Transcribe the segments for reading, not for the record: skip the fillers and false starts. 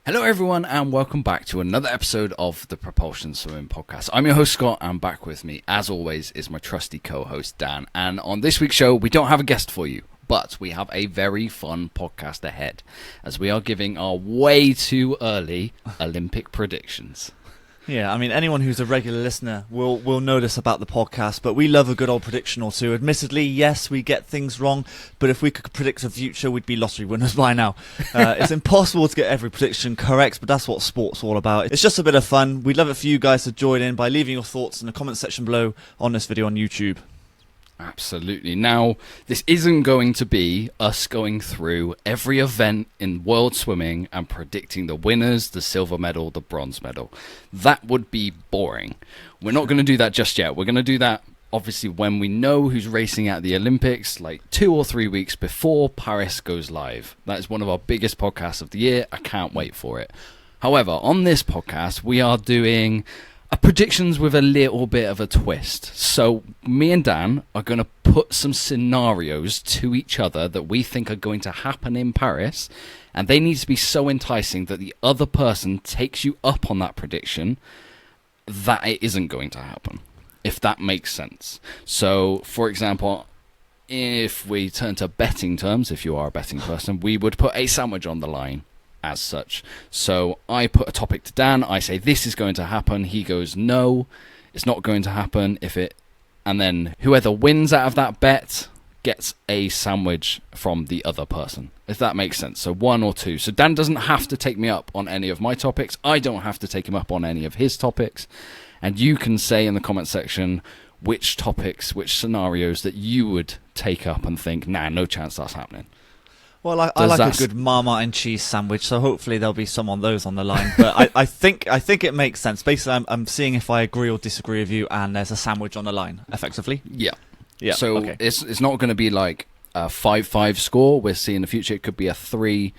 Hello everyone and welcome back to another episode of the Propulsion Swimming Podcast. I'm your host Scott and back with me as always is my trusty co-host Dan, and on this week's show we don't have a guest for you, but we have a very fun podcast ahead as we are giving our way too early Olympic predictions. Yeah, I mean, anyone who's a regular listener will know this about the podcast, but we love a good old prediction or two. Admittedly, yes, we get things wrong, but if we could predict the future, we'd be lottery winners by now. It's impossible to get every prediction correct, but that's what sport's all about. It's just a bit of fun. We'd love it for you guys to join in by leaving your thoughts in the comment section below on this video on YouTube. Absolutely. Now, this isn't going to be us going through every event in world swimming and predicting the winners, the silver medal, the bronze medal. That would be boring. We're not going to do that just yet. We're going to do that, obviously, when we know who's racing at the Olympics, like 2 or 3 weeks before Paris goes live. That is one of our biggest podcasts of the year. I can't wait for it. However, on this podcast, we are doing predictions with a little bit of a twist. So me and Dan are going to put some scenarios to each other that we think are going to happen in Paris, and they need to be so enticing that the other person takes you up on that prediction that it isn't going to happen, if that makes sense. So, for example, if we turn to betting terms, if you are a betting person, we would put a sandwich on the line as such. So I put a topic to Dan, I say this is going to happen, he goes no, it's not going to happen, and then whoever wins out of that bet gets a sandwich from the other person, if that makes sense. So 1 or 2. So Dan doesn't have to take me up on any of my topics, I don't have to take him up on any of his topics, and you can say in the comment section which topics, which scenarios that you would take up and think, nah, no chance that's happening. Well, I like a good Marmite and cheese sandwich, so hopefully there'll be some on those on the line. But I think it makes sense. Basically, I'm seeing if I agree or disagree with you, and there's a sandwich on the line, effectively. Yeah. So okay. It's not going to be like a 5-5 score. We'll see in the future. It could be a 3.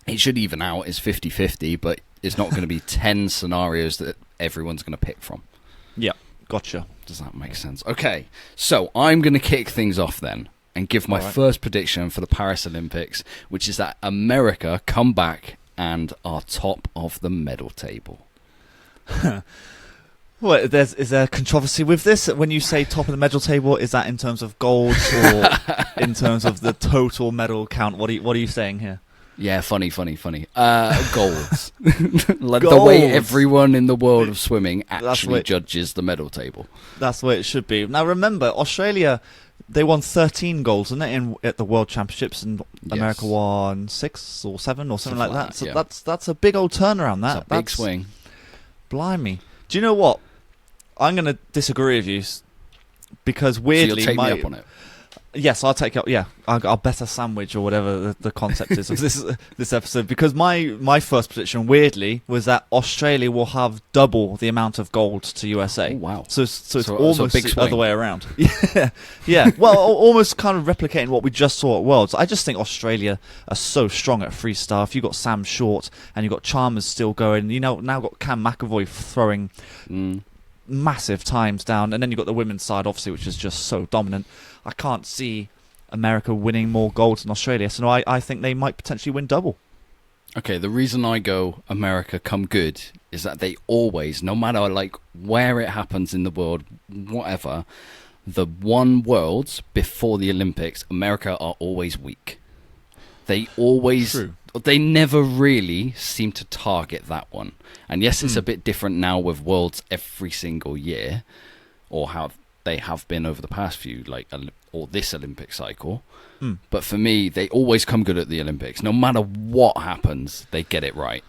It should even out. It's 50-50, but it's not going to be 10 scenarios that everyone's going to pick from. Yeah, gotcha. Does that make sense? Okay, so I'm going to kick things off then and give my first prediction for the Paris Olympics, which is that America come back and are top of the medal table. Well, is there controversy with this? When you say top of the medal table, is that in terms of gold or in terms of the total medal count? What are you saying here? Yeah, funny. Golds. Like the way everyone in the world of swimming actually judges the medal table. That's the way it should be. Now remember, Australia, they won 13 golds, didn't they, at the World Championships, and America won 6 or 7 or something like that. So yeah. that's a big old turnaround. That's a big swing. Blimey. Do you know what? I'm going to disagree with you because weirdly, so you'll take me up on it. Yes, I'll take it. Yeah, I'll bet a sandwich or whatever the concept is of this episode, because my first prediction, weirdly, was that Australia will have double the amount of gold to USA. Oh, wow! So it's almost big the other way around. Yeah. Well, almost kind of replicating what we just saw at Worlds. I just think Australia are so strong at freestyle. If you got Sam Short and you got Chalmers still going, now got Cam McAvoy throwing massive times down, and then you've got the women's side, obviously, which is just so dominant. I can't see America winning more golds than Australia, so no, I think they might potentially win double. Okay, the reason I go America come good is that they always, no matter like where it happens in the world, whatever, the one Worlds before the Olympics, America are always weak. They never really seem to target that one. And yes, it's a bit different now with Worlds every single year, or how they have been over the past few, or this Olympic cycle. But for me, they always come good at the Olympics. No matter what happens, they get it right.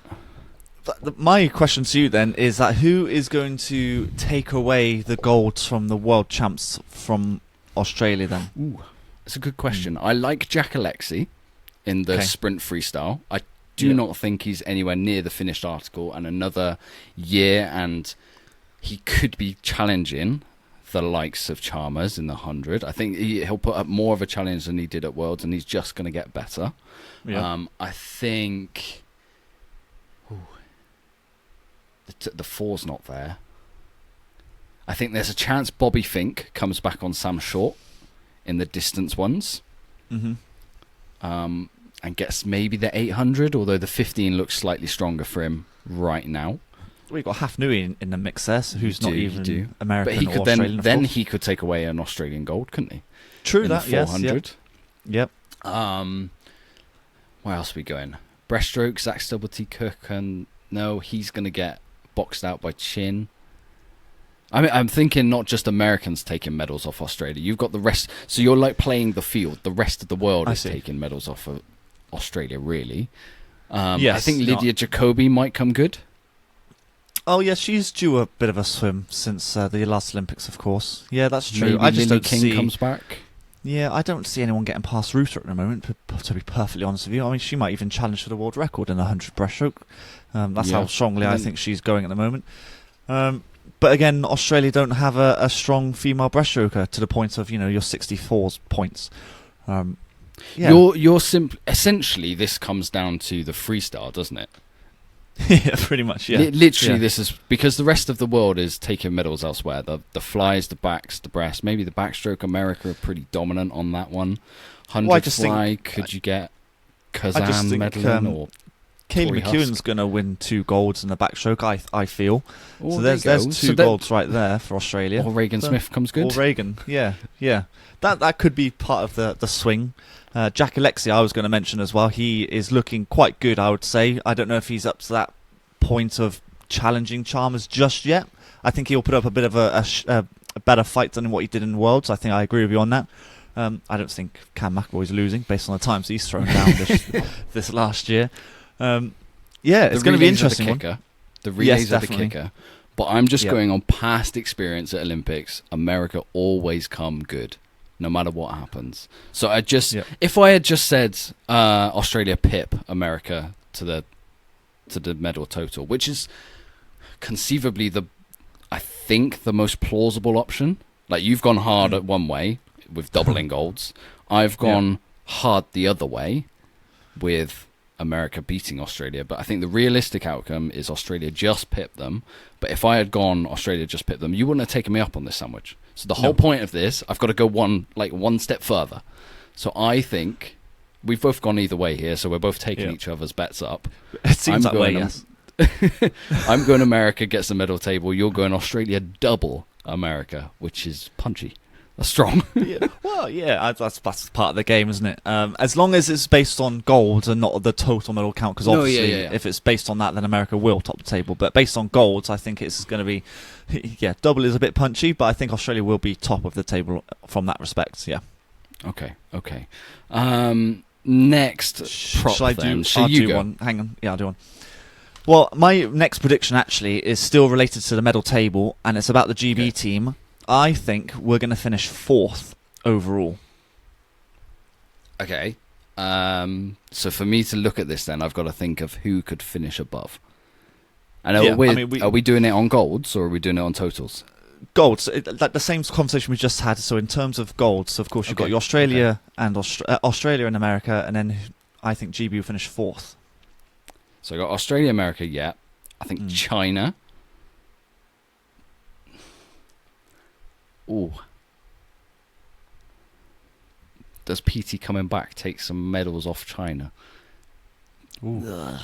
My question to you then is that who is going to take away the golds from the world champs from Australia then? Ooh, that's a good question. I like Jack Alexi in the sprint freestyle. I do not think he's anywhere near the finished article, and another year and he could be challenging the likes of Chalmers in the 100. I think he'll put up more of a challenge than he did at Worlds, and he's just going to get better. I think the 4's not there. I think there's a chance Bobby Fink comes back on Sam Short in the distance ones. and gets maybe the 800, although the 15 looks slightly stronger for him right now. We've got Half Nui in the mix there, so who's not even American but he or could Australian. then he could take away an Australian gold, couldn't he? True in that, the 400. Yes. Yep. Where else are we going? Breaststroke, Zach Stubblety Cook, and no, he's going to get boxed out by Chin. I mean, I'm thinking not just Americans taking medals off Australia. You've got the rest. So you're like playing the field. The rest of the world is taking medals off of Australia, really. Yes, I think Lydia Jacobi might come good. Oh, yeah, she's due a bit of a swim since the last Olympics, of course. Yeah, that's true. Maybe I just Lily don't King see... comes back. Yeah, I don't see anyone getting past Ruta at the moment, to be perfectly honest with you. I mean, she might even challenge for the world record in 100 breaststroke. That's how strongly I think she's going at the moment. But again, Australia don't have a strong female breaststroker to the point of, your 64's points. Yeah. Essentially, this comes down to the freestyle, doesn't it? Yeah, pretty much, yeah. Literally, this is because the rest of the world is taking medals elsewhere. The flies, the backs, the breast, maybe the backstroke. America are pretty dominant on that one. 100 fly, could you get Kazan medaling or Kaylee McEwen's going to win 2 golds in the backstroke, I feel. Oh, so there's 2 golds right there for Australia. Or Reagan Smith comes good. Or Reagan, yeah. That could be part of the swing. Jack Alexia, I was going to mention as well. He is looking quite good, I would say. I don't know if he's up to that point of challenging Chalmers just yet. I think he'll put up a bit of a better fight than what he did in Worlds. I think I agree with you on that. I don't think Cam McElroy's losing based on the times he's thrown down this last year. It's going to be interesting. The relays are the kicker. But I'm just going on past experience at Olympics. America always come good, no matter what happens. So if I had just said Australia pip America to the medal total, which is conceivably I think the most plausible option. Like you've gone hard at one way with doubling golds. I've gone hard the other way with America beating Australia, but I think the realistic outcome is Australia just pip them. But if I had gone Australia just pip them, you wouldn't have taken me up on this sandwich. So the whole point of this, I've got to go one step further. So I think we've both gone either way here, so we're both taking each other's bets up. It seems that way, yes. I'm going America gets the medal table. You're going Australia double America, which is punchy. That's strong. That's part of the game, isn't it? As long as it's based on golds and not the total medal count, because obviously if it's based on that, then America will top the table. But based on golds, I think it's going to be, double is a bit punchy, but I think Australia will be top of the table from that respect, yeah. Okay. Next prop Shall I then. I'll do one. Hang on. Yeah, I'll do one. Well, my next prediction actually is still related to the medal table, and it's about the GB team. I think we're going to finish 4th overall. Okay. So for me to look at this then, I've got to think of who could finish above. And are we doing it on golds or are we doing it on totals? Golds, like the same conversation we just had. So in terms of golds, of course, you've got your Australia and Australia and America, and then I think GB will finish 4th. So I got Australia, America, I think China. Ooh. Does PT coming back take some medals off China? Ooh.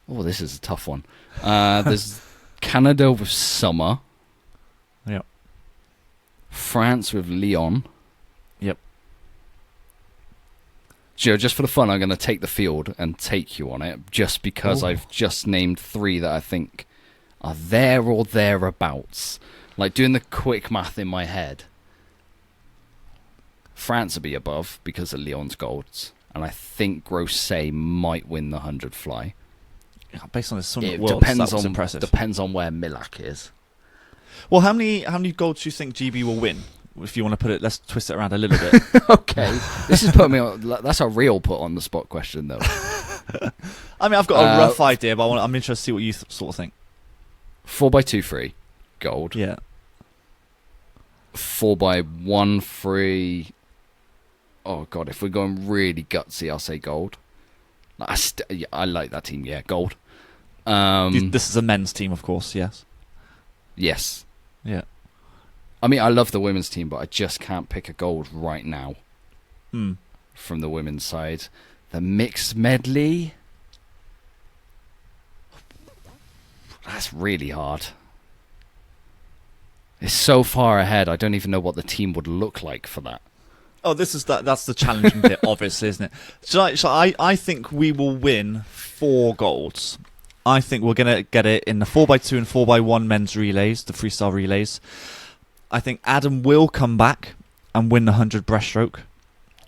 Oh, this is a tough one. There's Canada with Summer. Yep. France with Leon. Yep. Joe, just for the fun, I'm going to take the field and take you on it, just because I've just named 3 that I think are there or thereabouts. Like doing the quick math in my head, France will be above because of Leon's golds, and I think Grosset might win the 100 fly. Yeah, based on this It world, depends that was impressive. Depends on where Milak is. Well, how many golds do you think GB will win? If you want to put it, let's twist it around a little bit. Okay, this is putting me on. That's a real put on the spot question, though. I mean, I've got a rough idea, but I'm interested to see what you sort of think. 4x2 free gold. Yeah. 4x1 free. Oh god, if we're going really gutsy, I'll say gold. I like that team. Yeah, gold. This is a men's team, of course. Yes. Yes. Yeah. I mean, I love the women's team, but I just can't pick a gold right now from the women's side. The mixed medley. That's really hard. It's so far ahead. I don't even know what the team would look like for that. Oh, that's the challenging bit, obviously, isn't it? So I think we will win 4 golds. I think we're going to get it in the 4x2 and 4x1 men's relays, the freestyle relays. I think Adam will come back and win the 100 breaststroke.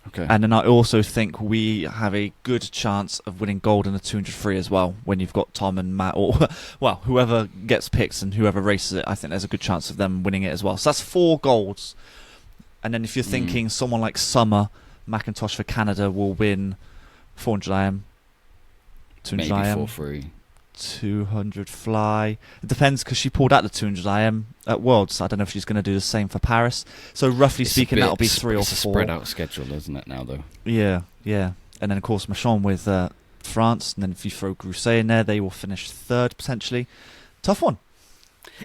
Okay. And then I also think we have a good chance of winning gold in the 200 free as well, when you've got Tom and Matt, or, well, whoever gets picked and whoever races it, I think there's a good chance of them winning it as well. So that's 4 golds. And then if you're thinking someone like Summer McIntosh for Canada will win 400 IM, 200 Maybe IM, 4 free. 200 fly. It depends, because she pulled out the 200 IM at Worlds. I don't know if she's going to do the same for Paris. So roughly speaking, that'll be 3 or 4. It's a spread out schedule, isn't it, now, though? Yeah. And then, of course, Marchand with France. And then if you throw Grousset in there, they will finish 3rd, potentially. Tough one.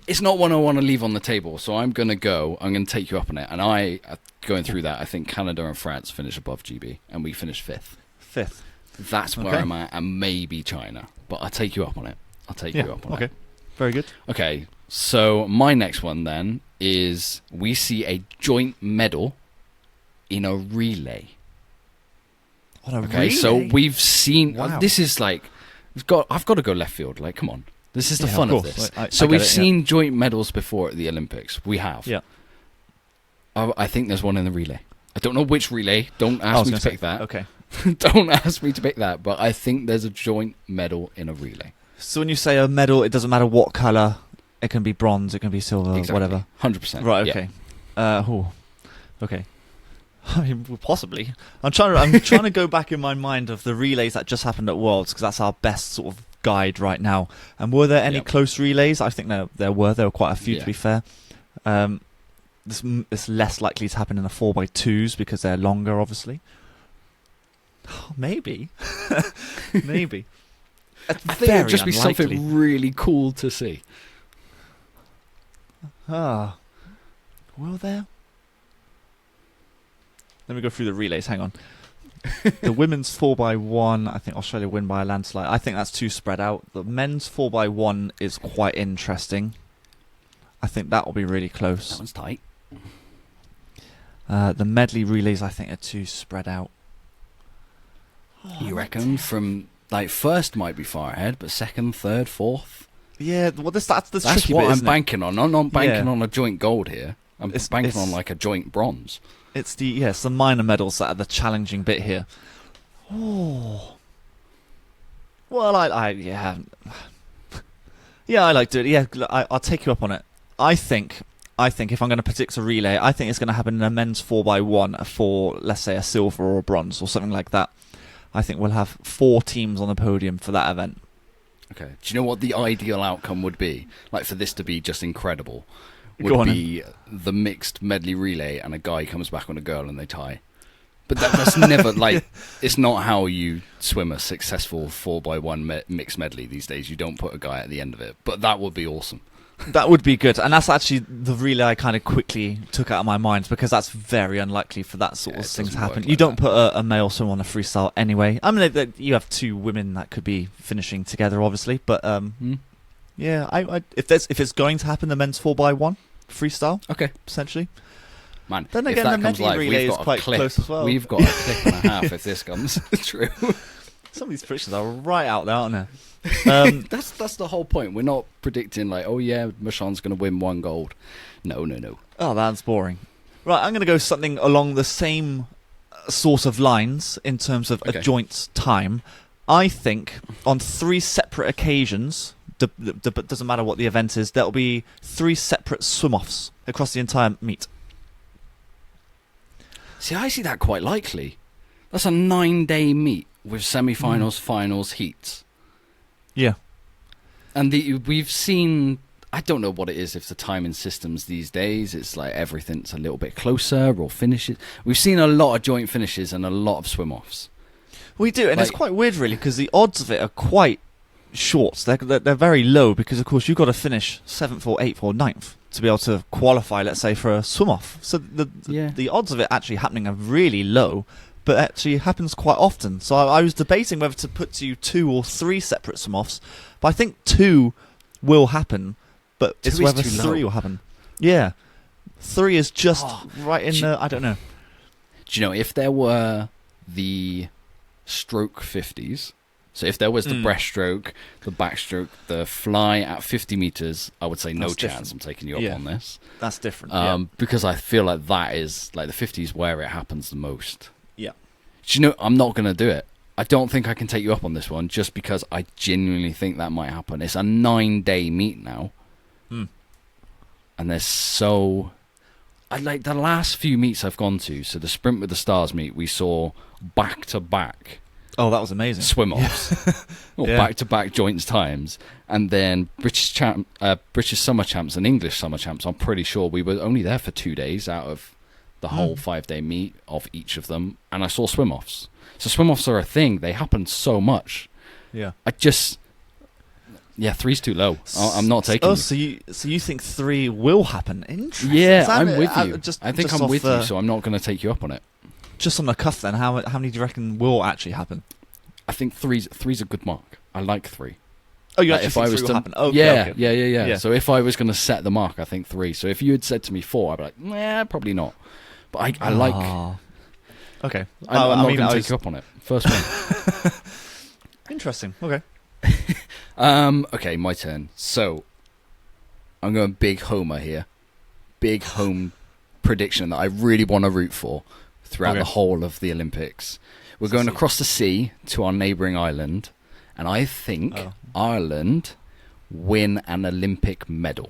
It's not one I want to leave on the table, so I'm going to take you up on it. And going through that, I think Canada and France finish above GB, and we finish 5th. 5th. That's where I'm at, and maybe China. But I'll take you up on it. Okay. Very good. Okay, so my next one then is we see a joint medal in a relay. On a Okay, relay? so we've seen... Wow. This is like... I've got to go left field. Like, come on. This is the fun of this. I We've get it, seen joint medals before at the Olympics. We have. Yeah. I think there's one in the relay. I don't know which relay. Don't ask me to pick that. Okay. Don't ask me to pick that. But I think there's a joint medal in a relay. So when you say a medal, it doesn't matter what colour. It can be bronze, it can be silver, Exactly. whatever. 100%. Right, okay. Okay. I mean, well, possibly. I'm trying to go back in my mind of the relays that just happened at Worlds, because that's our best sort of guide right now. And were there any close relays? I think there were quite a few, to be fair. This less likely to happen in the 4x2s because they're longer, obviously. Maybe. Maybe. I think it would just be something really cool to see. Will there? Let me go through the relays. Hang on. The women's 4x1, I think Australia win by a landslide. I think that's too spread out. The men's 4x1 is quite interesting. I think that will be really close. That one's tight. The medley relays, I think, are too spread out. You reckon from like first might be far ahead, but second, third, fourth? Yeah, well, that's the That's tricky what bit, I'm isn't it? banking on. I'm not banking on a joint gold here. I'm banking it's- on like a joint bronze. It's the minor medals that are the challenging bit here. Oh. Well, I like doing it. Yeah, I'll take you up on it. I think if I'm going to predict a relay, I think it's going to happen in a men's 4x1 for, let's say, a silver or a bronze or something like that. I think we'll have 4 teams on the podium for that event. Okay. Do you know what the ideal outcome would be? Like for this to be just incredible, Go would on be the mixed medley relay and a guy comes back on a girl and they tie. But that's never like it's not how you swim a successful 4x1 mixed medley these days. You don't put a guy at the end of it. But that would be awesome. That would be good, and that's actually the relay I kind of quickly took out of my mind, because that's very unlikely for that sort of thing to happen. Like you don't put a male swim on a freestyle anyway. I mean, you have 2 women that could be finishing together, obviously, but yeah, if it's going to happen, the men's 4x1 freestyle, Okay. potentially. Man, Then if again, that the comes medley live, relay we've is got quite a clip. close as well. We've got a clip and a half if this comes true. Some of these predictions are right out there, aren't they? That's the whole point. We're not predicting like, oh yeah, Marchand's going to win 1 gold. No. Oh, that's boring. Right, I'm going to go something along the same sort of lines in terms of a joint time. I think on 3 separate occasions, doesn't matter what the event is, there'll be 3 separate swim-offs across the entire meet. See, I see that quite likely. That's a 9-day meet with semi-finals, finals, heats. Yeah. And we've seen... I don't know what it is if the timing systems these days, it's like everything's a little bit closer or finishes. We've seen a lot of joint finishes and a lot of swim-offs. We do, and it's quite weird, really, because the odds of it are quite short. They're very low, because, of course, you've got to finish 7th or 8th or 9th to be able to qualify, let's say, for a swim-off. So the odds of it actually happening are really low, but actually happens quite often. So I was debating whether to put to you 2 or 3 separate swim-offs, but I think 2 will happen, but it's whether 3 will happen. Yeah. 3 is just right in the... I don't know. Do you know, if there were the stroke 50s, so if there was the breaststroke, the backstroke, the fly at 50 meters, I would say no chance I'm taking you up on this. That's different. Because I feel like that is, like, the 50s where it happens the most. Yeah. Do you know, I'm not going to do it. I don't think I can take you up on this one just because I genuinely think that might happen. It's a 9-day meet now. And there's so... like the last few meets I've gone to, so the Sprint with the Stars meet, we saw back-to-back... Oh, that was amazing. Swim-offs. Or back-to-back joints times. And then British Summer Champs and English Summer Champs, I'm pretty sure we were only there for 2 days out of the whole 5-day meet of each of them. And I saw swim-offs. So swim-offs are a thing. They happen so much. Yeah. I just... Yeah, 3's too low. I'm not taking it. So you think 3 will happen? Interesting. Yeah, I'm with you. I think I'm with you, so I'm not going to take you up on it. Just on the cuff then, how many do you reckon will actually happen? I think three's a good mark. I like 3. Oh, you actually think 3 will happen? Okay, yeah. So if I was going to set the mark, I think 3. So if you had said to me 4, I'd be like, nah, probably not. But I like... Okay. I'm not going to take you up on it. First one. Interesting. Okay. Okay, my turn. So, I'm going big homer here. Big home prediction that I really want to root for throughout the whole of the Olympics. We're going across the sea to our neighbouring island, and I think Ireland win an Olympic medal.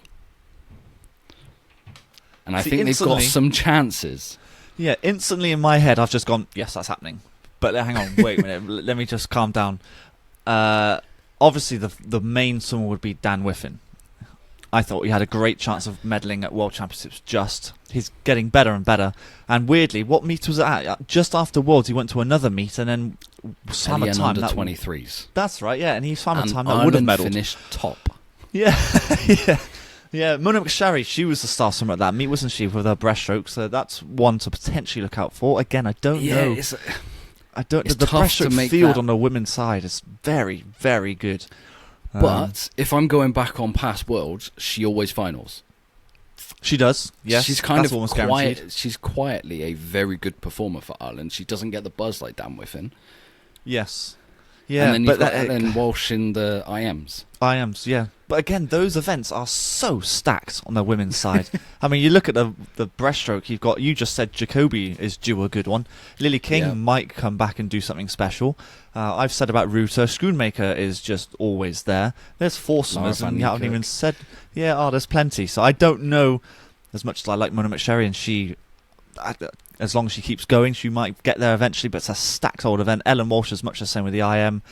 And I think they've got some chances. Yeah, instantly in my head, I've just gone, yes, that's happening. But hang on, wait a minute. Let me just calm down. Obviously, the main swimmer would be Dan Whiffen. I thought he had a great chance of medaling at World Championships. He's getting better and better. And weirdly, what meet was it at? Just after Worlds, he went to another meet and then swam a time. Under 23s. That's right, yeah. And he swam a time that Ireland would have medalled. Finished top. Yeah, yeah. Mona McSharry, she was the star swimmer at that meet, wasn't she, with her breaststroke? So that's one to potentially look out for. Again, I don't know. I don't know. The breaststroke field on the women's side is very, very good. But if I'm going back on past Worlds, she always finals. She does, yes. She's kind of almost quiet. Guaranteed. She's quietly a very good performer for Ireland. She doesn't get the buzz like Dan Whiffen. Yes. Yeah, and then you've got Ellen Walsh in the IMs. IMs, yeah. But again, those events are so stacked on the women's side. I mean, you look at the breaststroke, you just said Jacoby is due a good one. Lily King might come back and do something special. I've said about Ruta, Schoonmaker is just always there. There's foursomes, and you haven't even said... Yeah, there's plenty. So I don't know, as much as I like Mona McSherry, and as long as she keeps going, she might get there eventually, but it's a stacked old event. Ellen Walsh is much the same with the IM.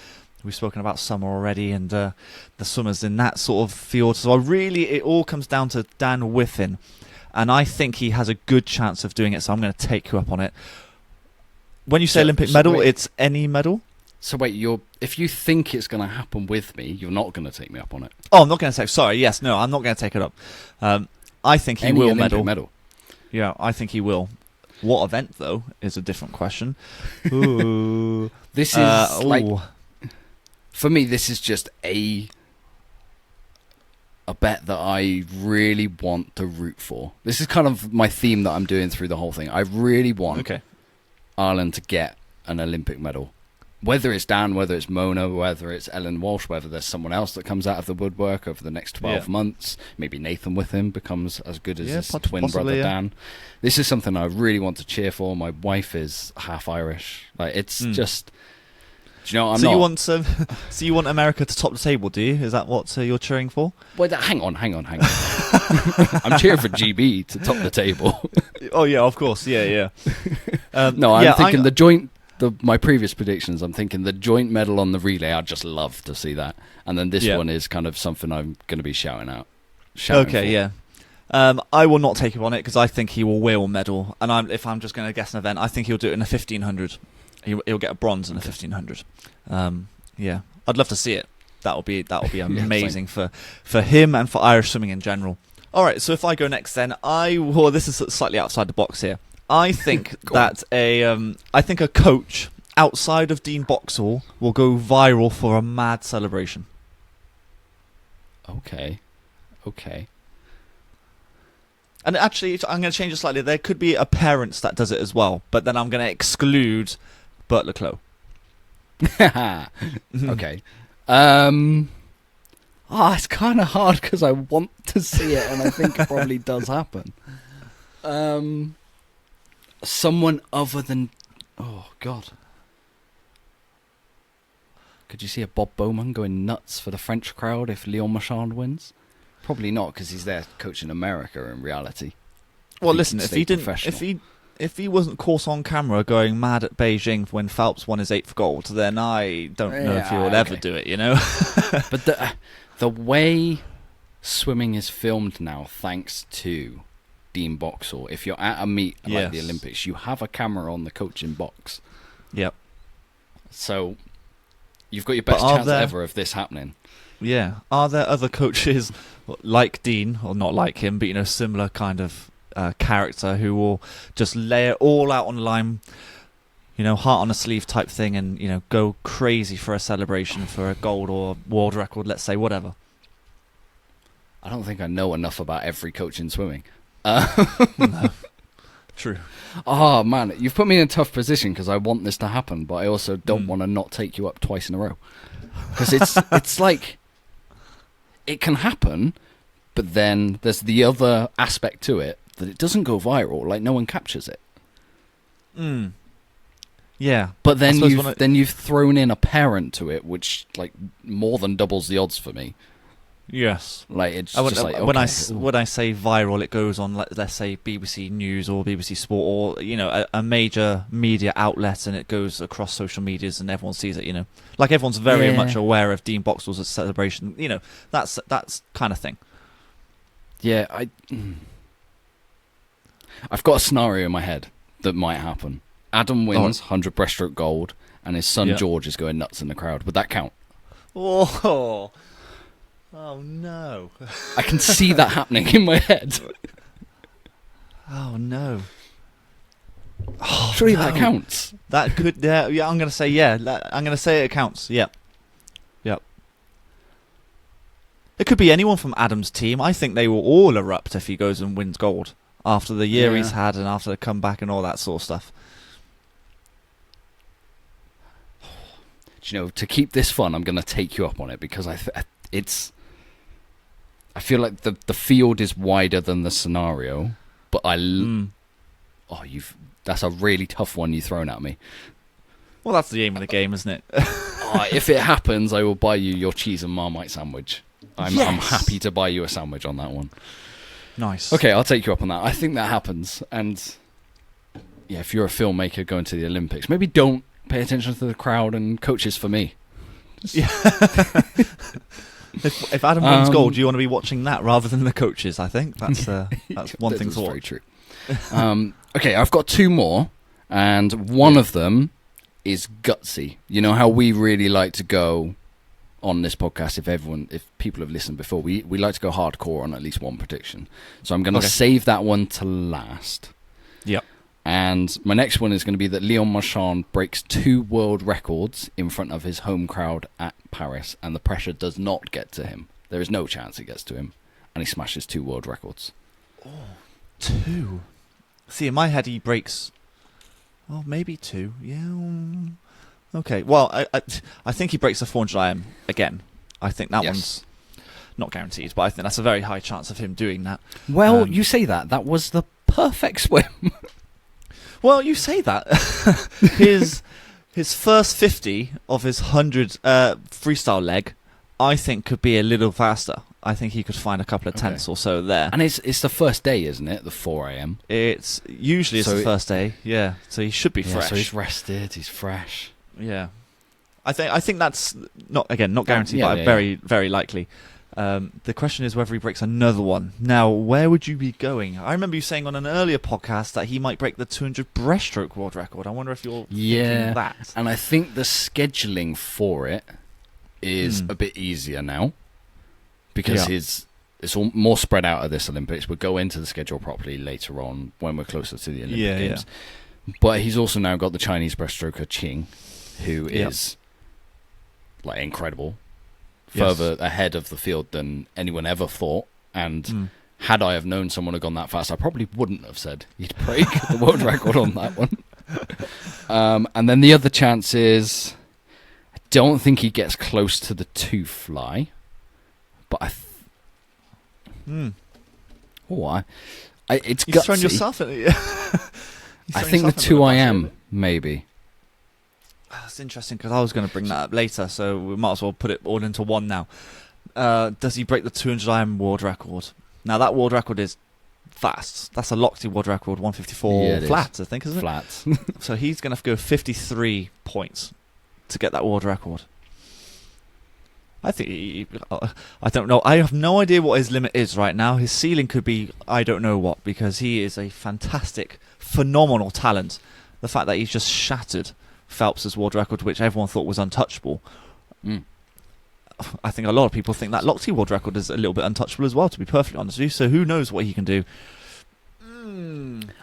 We've spoken about Summer already, and the swimmers in that sort of field. So it all comes down to Dan Whiffen, and I think he has a good chance of doing it, so I'm going to take you up on it. When you say Olympic medal, it's any medal? So wait, if you think it's going to happen with me, you're not going to take me up on it? Oh, I'm not going to take... Sorry, yes, no, I'm not going to take it up. I think he will medal. Yeah, I think he will. What event, though, is a different question. Ooh. This is for me, this is just a bet that I really want to root for. This is kind of my theme that I'm doing through the whole thing. I really want Ireland to get an Olympic medal. Whether it's Dan, whether it's Mona, whether it's Ellen Walsh, whether there's someone else that comes out of the woodwork over the next 12 months, maybe Nathan Whiffen becomes as good as his twin brother Dan. This is something I really want to cheer for. My wife is half Irish. Like, it's just... Do you know what I'm so you want America to top the table, do you? Is that what you're cheering for? Wait, hang on. I'm cheering for GB to top the table. Oh, yeah, of course. Yeah. No, I'm thinking my previous predictions, I'm thinking the joint medal on the relay, I'd just love to see that. And then this one is kind of something I'm going to be shouting out. Yeah. I will not take him on it because I think he will medal. And if I'm just going to guess an event, I think he'll do it in a 1500. He'll get a bronze in a 1500. Yeah, I'd love to see it. That'll be amazing for him and for Irish swimming in general. All right, so if I go next, then this is slightly outside the box here. I think that I think a coach outside of Dean Boxall will go viral for a mad celebration. Okay. And actually, I'm going to change it slightly. There could be a parent that does it as well, but then I'm going to exclude Bert Leclos. Okay. It's kind of hard because I want to see it, and I think it probably does happen. Someone other than... Oh, God. Could you see a Bob Bowman going nuts for the French crowd if Leon Marchand wins? Probably not, because he's there coaching America in reality. Well, listen, if he wasn't caught on camera going mad at Beijing when Phelps won his 8th gold, then I don't know if he would ever do it, you know? But the way swimming is filmed now, thanks to Dean Boxall, if you're at a meet like the Olympics, you have a camera on the coaching box. Yep. So you've got your best chance ever of this happening. Yeah. Are there other coaches like Dean, or not like him, but, you know, similar kind of character who will just lay it all out on the line, you know, heart on a sleeve type thing, and, you know, go crazy for a celebration for a gold or world record, let's say, whatever? I don't think I know enough about every coach in swimming. No. True. Oh, man, you've put me in a tough position because I want this to happen, but I also don't want to not take you up twice in a row. Because it's like... It can happen, but then there's the other aspect to it that it doesn't go viral. Like, no one captures it. Yeah, but then you've thrown in a parent to it, which like more than doubles the odds for me. Yes, like it's just like, okay, when I say viral, it goes on, let's say BBC News or BBC Sport, or, you know, a major media outlet, and it goes across social medias and everyone sees it. You know, like everyone's very much aware of Dean Boxall's celebration. You know, that's kind of thing. Yeah, I've got a scenario in my head that might happen. Adam wins 100 breaststroke gold, and his son George is going nuts in the crowd. Would that count? Oh no! I can see that happening in my head. Oh no! Surely that counts. That could, yeah. I'm gonna say I'm gonna say it counts. Yep. It could be anyone from Adam's team. I think they will all erupt if he goes and wins gold after the year he's had and after the comeback and all that sort of stuff. You know, to keep this fun, I'm going to take you up on it because I feel like the field is wider than the scenario, but that's a really tough one you've thrown at me. Well, that's the aim of the game, isn't it? If it happens, I will buy you your cheese and Marmite sandwich. I'm happy to buy you a sandwich on that one. Nice. Okay, I'll take you up on that. I think that happens, and yeah, if you're a filmmaker going to the Olympics, maybe don't pay attention to the crowd and coaches for me. Yeah. If Adam wins gold, you want to be watching that rather than the coaches. I think that's one thing to watch. Very true. Okay, I've got two more, and one of them is gutsy. You know how we really like to go on this podcast. If people have listened before, we like to go hardcore on at least one prediction. So I'm going to save that one to last. Yep. And my next one is going to be that Leon Marchand breaks 2 world records in front of his home crowd at Paris, and the pressure does not get to him. There is no chance it gets to him, and he smashes 2 world records. Oh, 2? See, in my head he breaks... Well, maybe 2. Yeah. Okay. Well, I think he breaks the 400 IM again. I think that one's not guaranteed, but I think that's a very high chance of him doing that. Well, you say that. That was the perfect swim. Well, you say that. His first 50 of his 100 freestyle leg, I think, could be a little faster. I think he could find a couple of tenths or so there. And it's the first day, isn't it? The 4 a.m. It's usually the first day. Yeah, so he should be fresh. So he's rested. He's fresh. Yeah, I think that's not guaranteed, but very very likely. The question is whether he breaks another one. Now, where would you be going? I remember you saying on an earlier podcast that he might break the 200 breaststroke world record. I wonder if you're thinking that. And I think the scheduling for it is a bit easier now because it's all more spread out of this Olympics. We'll go into the schedule properly later on when we're closer to the Olympic Games. Yeah. But he's also now got the Chinese breaststroker Qing, who is like incredible, further ahead of the field than anyone ever thought. And had I have known someone had gone that fast, I probably wouldn't have said he'd break the world record on that one. And then the other chance is, I don't think he gets close to the 2 fly, but it's You've gutsy. thrown yourself in it. I think the 2 IM maybe. That's interesting because I was going to bring that up later, so we might as well put it all into one now. Does he break the 200 IM world record? Now that world record is fast. That's a Lochte world record, 154 flat, I think, isn't it? Flat. So he's going to have to go 53 points to get that world record. I think I don't know. I have no idea what his limit is right now. His ceiling could be I don't know what, because he is a fantastic, phenomenal talent. The fact that he's just shattered Phelps's world record, which everyone thought was untouchable. I think a lot of people think that Lochte world record is a little bit untouchable as well, to be perfectly honest with you. So who knows what he can do.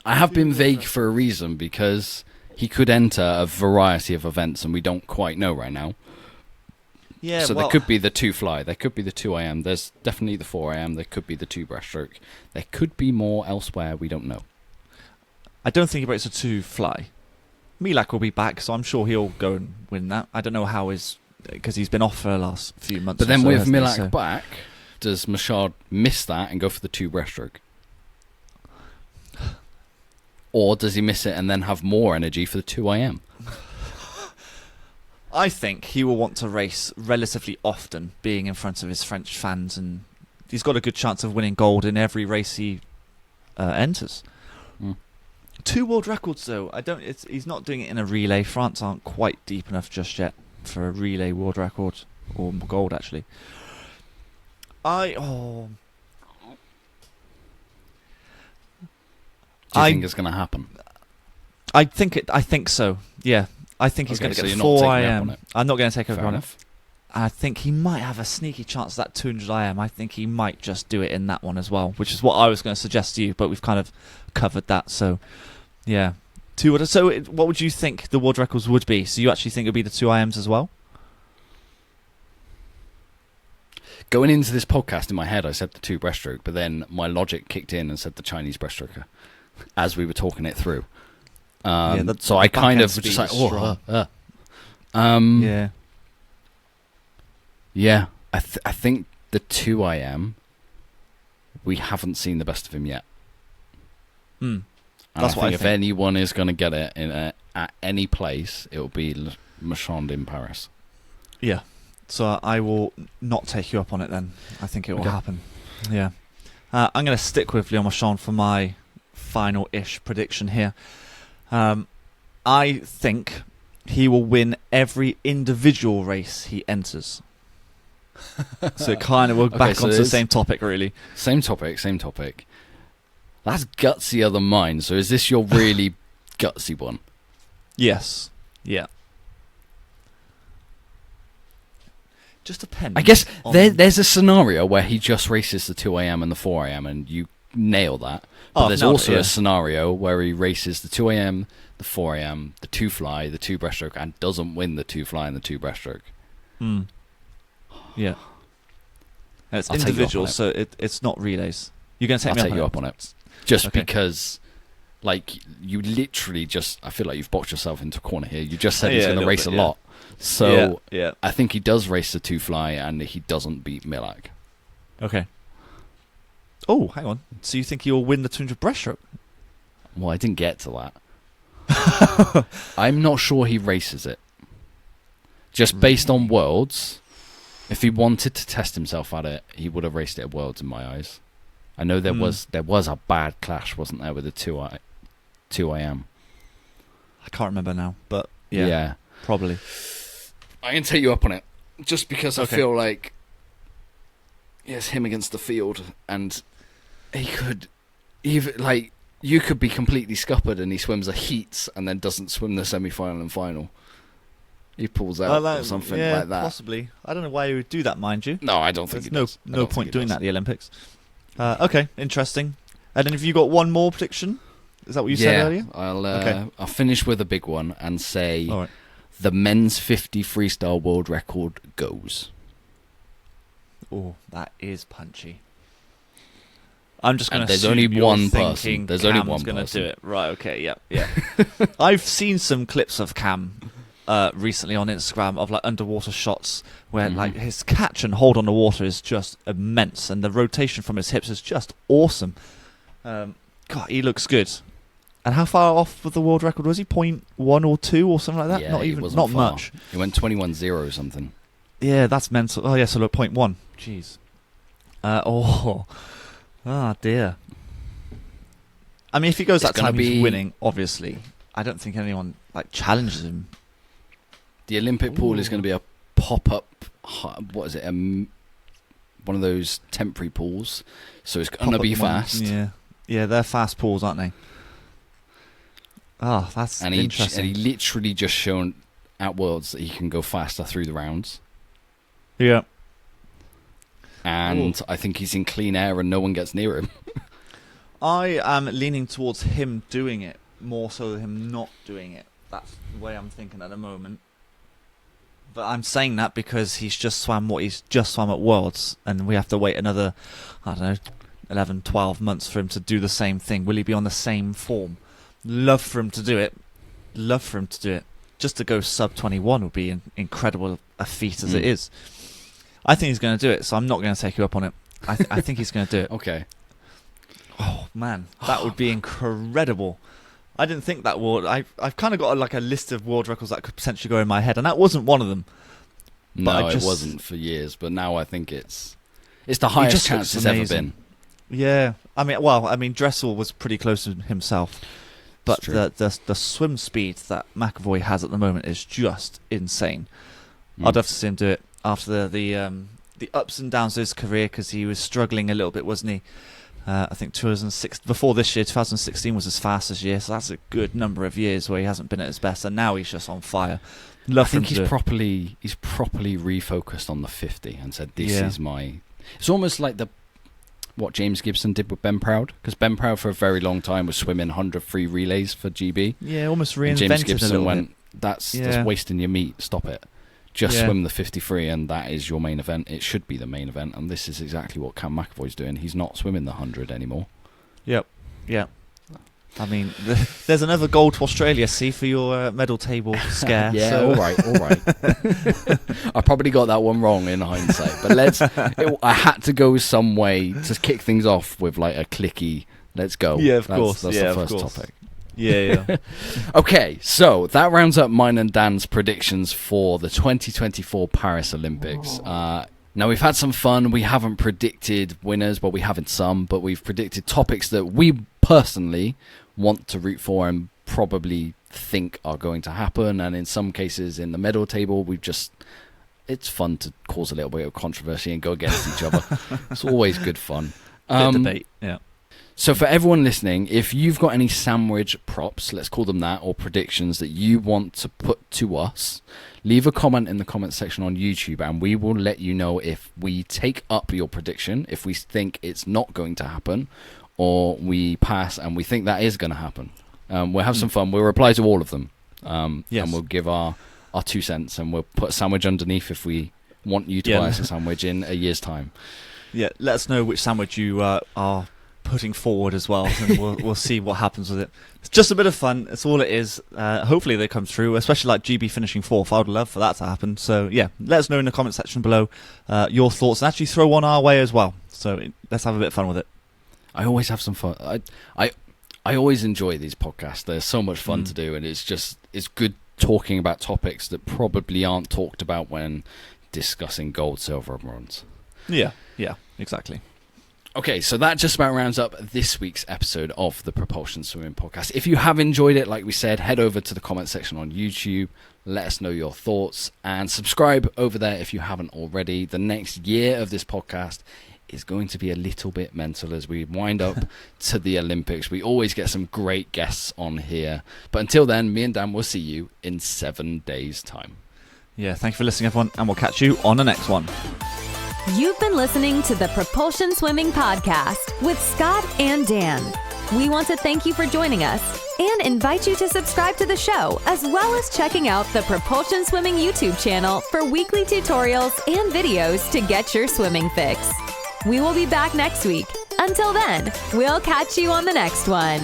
I have been vague for a reason, because he could enter a variety of events and we don't quite know right now. Yeah, so there could be the 2 fly, there could be the 2 IM, there's definitely the 4 IM, there could be the 2 breaststroke, there could be more elsewhere, we don't know. I don't think he breaks a 2 fly. Milak will be back, so I'm sure he'll go and win that. I don't know how because he's been off for the last few months. But then with Milak back, does Marchand miss that and go for the 2 breaststroke? Or does he miss it and then have more energy for the 2 IM? I think he will want to race relatively often, being in front of his French fans, and he's got a good chance of winning gold in every race he enters. 2 world records, though. He's not doing it in a relay. France aren't quite deep enough just yet for a relay world record, or gold actually. Do you think it's going to happen? I think so. Yeah. I think he's going to get 4 IM. I'm not going to take over on it. I think he might have a sneaky chance at that 200 IM. I think he might just do it in that one as well, which is what I was going to suggest to you, but we've kind of covered that. So, yeah. So what would you think the world records would be? So you actually think it would be the 2 IMs as well? Going into this podcast in my head, I said the 2 breaststroke, but then my logic kicked in and said the Chinese breaststroker as we were talking it through. So I kind of just like, yeah. I think the 2 IM, we haven't seen the best of him yet. That's what I think. If anyone is going to get it at any place, it will be Marchand in Paris. Yeah. So I will not take you up on it then. I think it will happen. Yeah. I'm going to stick with Leon Marchand for my final-ish prediction here. I think he will win every individual race he enters. So kind of we're back onto the same topic, really. Same topic. That's gutsier than mine. So is this your really gutsy one? Yes. Yeah. Just depends. I guess there's a scenario where he just races the 2 IM and the 4 IM and you nail that. But there's also a scenario where he races the 2 IM, the 4 IM, the 2 fly, the 2 breaststroke, and doesn't win the 2 fly and the 2 breaststroke. Yeah. And it's individual, so it's not relays. You're going to take me up on it. Just because, like, you literally just... I feel like you've boxed yourself into a corner here. You just said he's going to race a lot. So I think he does race the 2 fly and he doesn't beat Milak. Okay. Oh, hang on. So you think he'll win the 200 breaststroke? Well, I didn't get to that. I'm not sure he races it. Just based on Worlds, if he wanted to test himself at it, he would have raced it at Worlds in my eyes. I know there was a bad clash, wasn't there, with the 2 IM? I can't remember now, but yeah. Probably. I can take you up on it, just because I feel like it's him against the field, and he could you could be completely scuppered and he swims a heats and then doesn't swim the semi-final and final. He pulls out or something like that. Possibly. I don't know why he would do that, mind you. No, I don't think There's he does. no point doing that at the Olympics. Okay, interesting. And then have you got one more prediction? Is that what you said earlier? I'll finish with a big one and say All right. the men's 50 freestyle world record goes. Oh, that is punchy. I'm just going to there's assume only you're one thinking person. There's Cam's only one going to person. do it. Right, okay, yeah. I've seen some clips of Cam recently on Instagram of like underwater shots where like his catch and hold on the water is just immense, and the rotation from his hips is just awesome. God, he looks good. And how far off of the world record was he? 0.1 or 2 or something like that? Yeah, not he even, wasn't not far. much. He went 21-0 or something. Yeah, that's mental. Oh yeah, so look, 0.1. Jeez. Dear. I mean, if he goes It's that time, gonna he's be- winning. Obviously, I don't think anyone like challenges him. The Olympic pool is going to be a pop-up. What is it? One of those temporary pools. So it's going to Pop-up be ones. fast. Yeah, they're fast pools, aren't they? Oh, that's interesting. And he literally just shown at Worlds that he can go faster through the rounds. Yeah. And I think he's in clean air and no one gets near him. I am leaning towards him doing it more so than him not doing it. That's the way I'm thinking at the moment. But I'm saying that because he's just swam what he's just swam at Worlds, and we have to wait another, 11, 12 months for him to do the same thing. Will he be on the same form? Love for him to do it. Just to go sub 21 would be incredible a feat as it is. I think he's going to do it, so I'm not going to take you up on it. I think he's going to do it. Okay. Oh, man. That would be incredible. I didn't think that would. I've kind of got a list of world records that could potentially go in my head, and that wasn't one of them. No, it wasn't for years, but now I think it's the highest chance it's ever been. Yeah. I mean, Dressel was pretty close to himself. But the swim speed that McAvoy has at the moment is just insane. I'd have to see him do it after the ups and downs of his career, because he was struggling a little bit, wasn't he? I think 2006 before this year, 2016 was his fastest year, so that's a good number of years where he hasn't been at his best, and now he's just on fire. I think he's properly refocused on the 50 and said, "This is my." It's almost like what James Gibson did with Ben Proud, because Ben Proud for a very long time was swimming 100 free relays for GB. Yeah, almost reinvented and James Gibson a little went, bit. That's wasting your meat. Stop it. Just swim the 53, and that is your main event. It should be the main event, and this is exactly what Cam McAvoy's doing. He's not swimming the 100 anymore. Yep. I mean, there's another gold to Australia, see, for your medal table scare. Yeah, so. all right. I probably got that one wrong in hindsight, but I had to go some way to kick things off with like a clicky, let's go. Yeah, of course. That's the first topic. Yeah. Okay, so that rounds up mine and Dan's predictions for the 2024 Paris Olympics. Now, we've had some fun. We haven't predicted winners, but we have in some, but we've predicted topics that we personally want to root for and probably think are going to happen. And in some cases, in the medal table, it's fun to cause a little bit of controversy and go against each other. It's always good fun. Debate, yeah. So for everyone listening, if you've got any sandwich props, let's call them that, or predictions that you want to put to us, leave a comment in the comment section on YouTube, and we will let you know if we take up your prediction, if we think it's not going to happen, or we pass and we think that is going to happen. We'll have some fun. We'll reply to all of them. And we'll give our 2 cents, and we'll put a sandwich underneath if we want you to buy us a sandwich in a year's time. Yeah, let us know which sandwich you are putting forward as well, and we'll see what happens with it. It's just a bit of fun. It's all it is. Hopefully they come through, especially like GB finishing 4th. I would love for that to happen. So yeah, let us know in the comment section below your thoughts, and actually throw one our way as well. So let's have a bit of fun with it. I always have some fun. I always enjoy these podcasts. They're so much fun to do, and it's good talking about topics that probably aren't talked about when discussing gold, silver, and bronze. Yeah, exactly. Okay, so that just about rounds up this week's episode of the Propulsion Swimming Podcast. If you have enjoyed it, like we said, head over to the comment section on YouTube, let us know your thoughts, and subscribe over there if you haven't already. The next year of this podcast is going to be a little bit mental as we wind up to the Olympics. We always get some great guests on here. But until then, me and Dan will see you in 7 days' time. Yeah, thank you for listening, everyone, and we'll catch you on the next one. You've been listening to the Propulsion Swimming Podcast with Scott and Dan. We want to thank you for joining us and invite you to subscribe to the show, as well as checking out the Propulsion Swimming YouTube channel for weekly tutorials and videos to get your swimming fix. We will be back next week. Until then, we'll catch you on the next one.